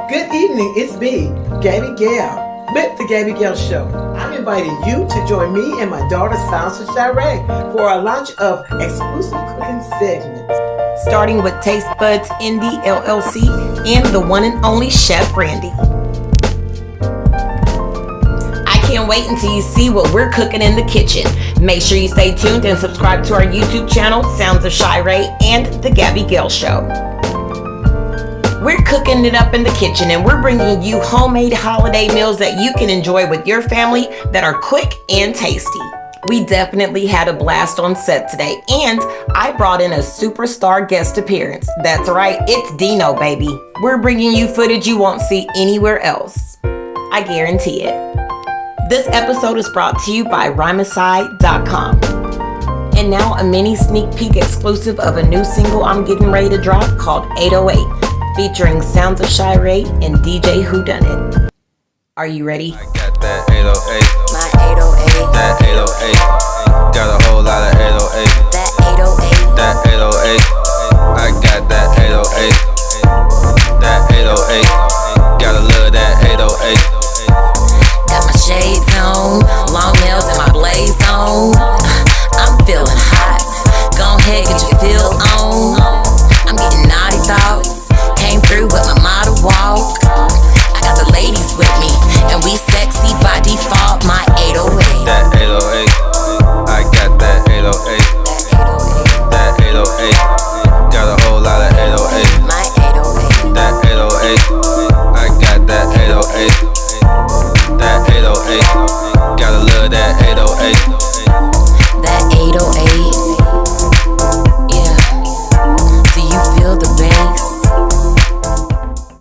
Good evening, it's me, Gabby Gale, with The Gabby Gale Show. I'm inviting you to join me and my daughter, Shar'e, for our launch of exclusive cooking segments. Starting with Taste Budz Indy, LLC, and the one and only Chef Randii. I can't wait until you see what we're cooking in the kitchen. Make sure you stay tuned and subscribe to our YouTube channel, Sounds of Shar'e, and The Gabby Gale Show. We're cooking it up in the kitchen, and we're bringing you homemade holiday meals that you can enjoy with your family that are quick and tasty. We definitely had a blast on set today, and I brought in a superstar guest appearance. That's right, it's Dino, baby. We're bringing you footage you won't see anywhere else. I guarantee it. This episode is brought to you by Randii.com. And now a mini sneak peek exclusive of a new single I'm getting ready to drop called 808. Featuring Sounds of Shar'e and DJ Whodunit. Are you ready? I got that 808. My 808. That 808. Got a whole lot of 808. That 808. That 808. I got that 808.